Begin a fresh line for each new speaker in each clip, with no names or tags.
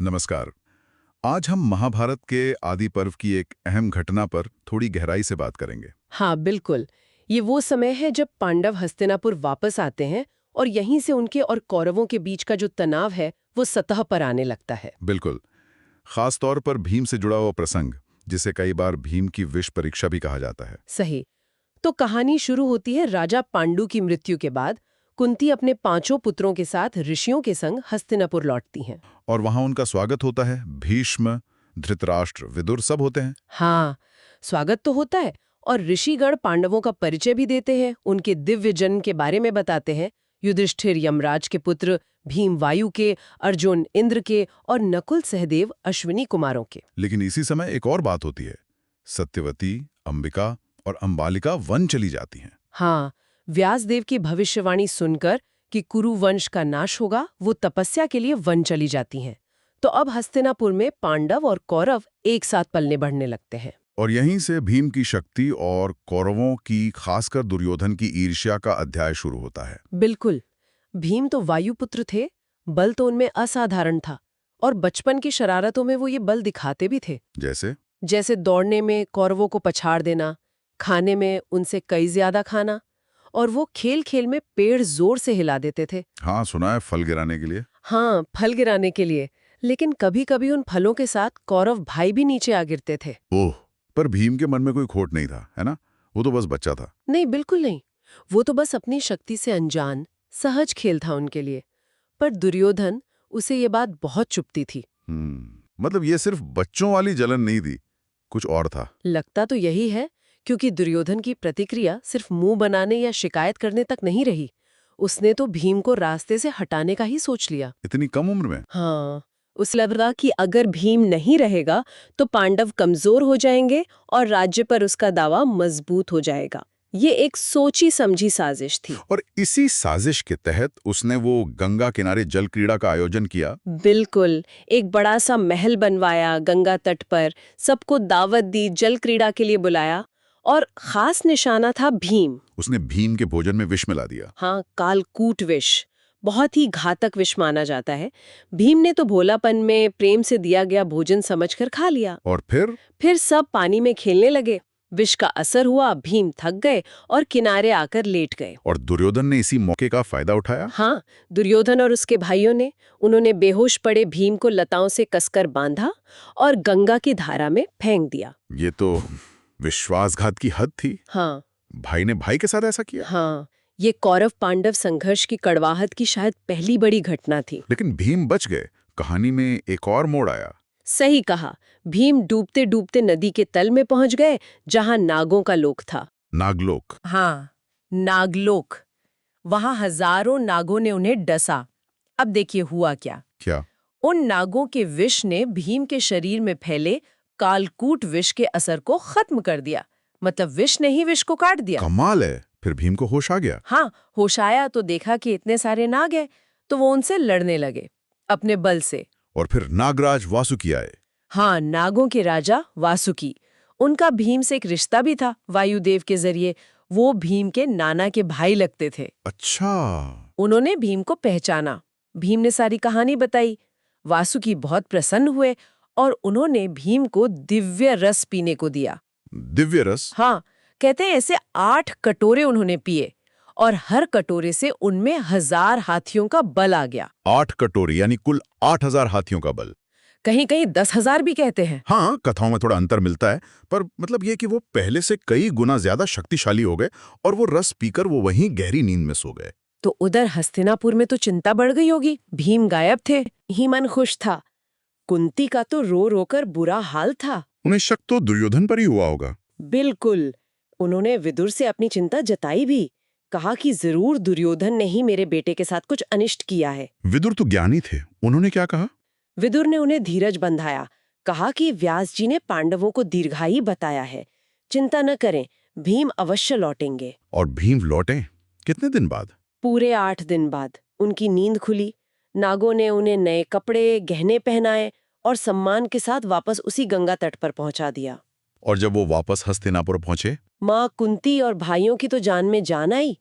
नमस्कार। आज हम महाभारत के आदि पर्व की एक अहम घटना पर थोड़ी गहराई से बात करेंगे।
हाँ बिल्कुल। ये वो समय है जब पांडव हस्तिनापुर वापस आते हैं और यहीं से उनके और कौरवों के बीच का जो तनाव है वो सतह पर आने लगता है।
बिल्कुल। खास तौर पर भीम से जुड़ा हुआ प्रसंग, जिसे कई बार भीम की विष परीक्षा भी कहा जाता है।
सही। तो कहानी शुरू होती है राजा पांडु की मृत्यु के बाद। कुंती अपने 5 पुत्रों के साथ ऋषियों के संग हस्तिनापुर लौटती हैं।
और वहां उनका स्वागत होता है। भीष्म, धृतराष्ट्र, विदुर सब होते हैं।
हाँ, स्वागत तो होता है और ऋषिगण पांडवों का परिचय भी देते हैं, उनके दिव्य जन्म के बारे में बताते हैं। युधिष्ठिर यमराज के पुत्र, भीम वायु के, अर्जुन इंद्र के और नकुल सहदेव अश्विनी कुमारों के।
लेकिन इसी समय एक और बात होती है। सत्यवती, अंबिका और अंबालिका वन चली जाती हैं।
हाँ, व्यासदेव की भविष्यवाणी सुनकर कि कुरु वंश का नाश होगा, वो तपस्या के लिए वन चली जाती हैं। तो अब हस्तिनापुर में पांडव और कौरव एक साथ पलने बढ़ने लगते हैं।
और यहीं से भीम की शक्ति और कौरवों की, खासकर दुर्योधन की ईर्ष्या का अध्याय शुरू होता है।
बिल्कुल। भीम तो वायुपुत्र थे, बल तो उनमें असाधारण था और बचपन की शरारतों में वो ये बल दिखाते भी थे। जैसे दौड़ने में कौरवों को पछाड़ देना, खाने में उनसे कई ज्यादा खाना, और वो खेल खेल में पेड़ जोर से हिला देते थे।
हाँ, सुना है, फल गिराने के लिए।
हाँ, फल गिराने के लिए। लेकिन कभी कभी उन फलों के साथ कौरव भाई भी नीचे आ गिरते थे।
ओह, पर भीम के मन में कोई खोट नहीं था, है ना? वो तो बस बच्चा था।
नहीं, बिल्कुल नहीं। वो तो बस अपनी शक्ति से अनजान, सहज खेल था उनके लिए। पर दुर्योधन, उसे ये बात बहुत चुभती थी।
मतलब ये सिर्फ बच्चों वाली जलन नहीं थी, कुछ और था।
लगता तो यही है, क्योंकि दुर्योधन की प्रतिक्रिया सिर्फ मुंह बनाने या शिकायत करने तक नहीं रही। उसने तो भीम को रास्ते से हटाने का ही सोच लिया।
इतनी कम उम्र में?
हाँ, उसे लगा कि अगर भीम नहीं रहेगा तो पांडव कमजोर हो जाएंगे और राज्य पर उसका दावा मजबूत हो जाएगा। ये एक सोची समझी साजिश थी।
और इसी साजिश के तहत उसने वो गंगा किनारे जल क्रीड़ा का आयोजन किया।
बिल्कुल। एक बड़ा सा महल बनवाया गंगा तट पर, सबको दावत दी, जल क्रीड़ा के लिए बुलाया और खास निशाना था भीम।
उसने भीम के भोजन में विष मिला दिया।
हाँ, कालकूट विष। बहुत ही घातक विष माना जाता है। भीम ने तो भोलापन में प्रेम से दिया गया भोजन समझकर खा लिया।
और
फिर सब पानी में खेलने लगे। विष का असर हुआ, भीम थक गए और किनारे आकर लेट गए।
और दुर्योधन ने इसी मौके का फायदा उठाया।
हाँ, दुर्योधन और उसके भाइयों ने, उन्होंने बेहोश पड़े भीम को लताओं से कसकर बांधा और गंगा की धारा में फेंक दिया।
ये तो विश्वासघात की हद थी।
हाँ,
भाई ने भाई के साथ ऐसा किया।
हाँ, ये कौरव पांडव संघर्ष की कड़वाहट की शायद पहली बड़ी घटना थी।
लेकिन भीम बच गए। कहानी में एक और मोड़ आया।
सही कहा। भीम डूबते डूबते नदी के तल में पहुंच गए, जहां नागों का लोक था।
नागलोक?
हाँ, नागलोक। वहां हजारों नागों ने उन्हें डसा। अब देखिए हुआ क्या। उन नागों के विष ने भीम के शरीर में फैले कालकूट विष के असर को खत्म कर दिया। मतलब विष ने ही विष को काट दिया।
कमाल है। फिर भीम को होश आ गया।
हाँ, होश आया तो देखा कि इतने सारे नाग हैं, तो वो उनसे लड़ने लगे अपने बल से।
और फिर नागराज वासुकी आए।
हाँ, नागों के राजा वासुकी। उनका भीम से एक रिश्ता भी था वायुदेव के जरिए। वो भीम के नाना के भाई लगते थे।
अच्छा।
उन्होंने भीम को पहचाना। भीम ने सारी कहानी बताई। वासुकी बहुत प्रसन्न हुए और उन्होंने भीम को दिव्य रस पीने को दिया।
दिव्य रस?
हाँ, कहते हैं ऐसे 8 कटोरे उन्होंने पिए और हर कटोरे से उनमें 1000 हाथियों का बल आ गया।
8 कटोरे यानी कुल 8000 हाथियों का बल।
कहीं कहीं 10,000 भी कहते हैं।
हाँ, कथाओं में थोड़ा अंतर मिलता है, पर मतलब ये कि वो पहले से कई गुना ज्यादा शक्तिशाली हो गए और वो रस पीकर वो वहीं गहरी नींद में सो गए।
तो उधर हस्तिनापुर में तो चिंता बढ़ गई होगी। भीम गायब थे, ही मन खुश था। कुंती का तो रो रोकर बुरा हाल था।
उन्हें शक तो दुर्योधन पर ही हुआ होगा।
बिल्कुल। उन्होंने विदुर से अपनी चिंता जताई भी। कहा कि जरूर दुर्योधन ने ही मेरे बेटे के साथ कुछ अनिष्ट किया है।
विदुर तो ज्ञानी थे, उन्होंने क्या कहा?
विदुर ने उन्हें धीरज बंधाया। कहा कि व्यास जी ने पांडवों को दीर्घायु बताया है, चिंता न करें, भीम अवश्य लौटेंगे।
और भीम लौटे कितने दिन बाद?
पूरे 8 दिन बाद। उनकी नींद खुली। नागों ने उन्हें नए कपड़े, गहने पहनाए और सम्मान के साथ वापस उसी गंगा तट पर पहुंचा दिया।
और जब वो वापस हस्तिनापुर पहुंचे,
माँ कुंती और भाइयों की तो जान में जान आई।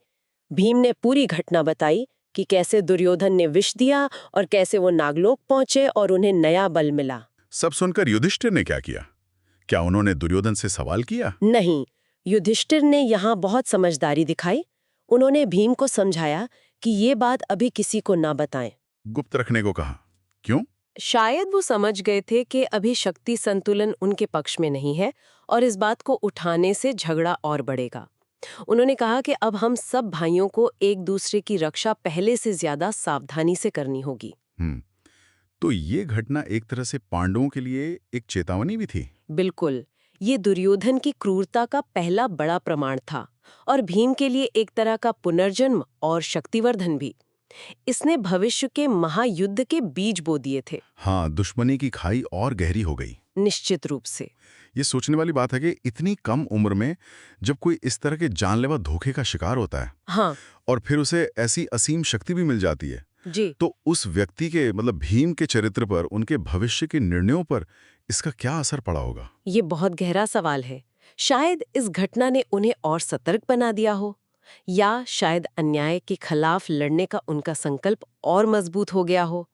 भीम ने पूरी घटना बताई कि कैसे दुर्योधन ने विष दिया और कैसे वो नागलोक पहुंचे और उन्हें नया बल मिला।
सब सुनकर युधिष्ठिर ने क्या किया? क्या उन्होंने दुर्योधन से सवाल किया?
नहीं, युधिष्ठिर ने यहाँ बहुत समझदारी दिखाई। उन्होंने भीम को समझाया कि ये बात अभी किसी को ना बताएं।
गुप्त रखने को कहा। क्यों?
शायद वो समझ गए थे कि अभी शक्ति संतुलन उनके पक्ष में नहीं है और इस बात को उठाने से झगड़ा और बढ़ेगा। उन्होंने कहा कि अब हम सब भाइयों को एक दूसरे की रक्षा पहले से ज्यादा सावधानी से करनी होगी।
तो ये घटना एक तरह से पांडवों के लिए एक चेतावनी भी थी।
बिल्कुल, ये दुर्योधन की क्रूरता का पहला बड़ा प्रमाण था और भीम के लिए एक तरह का पुनर्जन्म और शक्तिवर्धन भी। इसने भविष्य के महायुद्ध के बीज बो दिए थे।
हाँ, दुश्मनी की खाई और गहरी हो गई।
निश्चित रूप से।
ये सोचने वाली बात है कि इतनी कम उम्र में जब कोई इस तरह के जानलेवा धोखे का शिकार होता है,
हाँ
और फिर उसे ऐसी असीम शक्ति भी मिल जाती है,
जी,
तो उस व्यक्ति के मतलब भीम के चरित्र पर, उनके भविष्य के निर्णयों पर इसका क्या असर पड़ा होगा?
ये बहुत गहरा सवाल है। शायद इस घटना ने उन्हें और सतर्क बना दिया हो, या शायद अन्याय के खिलाफ लड़ने का उनका संकल्प और मजबूत हो गया हो।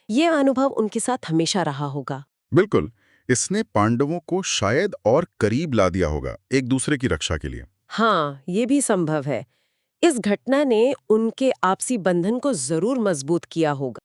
ये अनुभव उनके साथ हमेशा रहा होगा।
बिल्कुल, इसने पांडवों को शायद और करीब ला दिया होगा एक दूसरे की रक्षा के लिए।
हाँ, ये भी संभव है। इस घटना ने उनके आपसी बंधन को जरूर मजबूत किया होगा।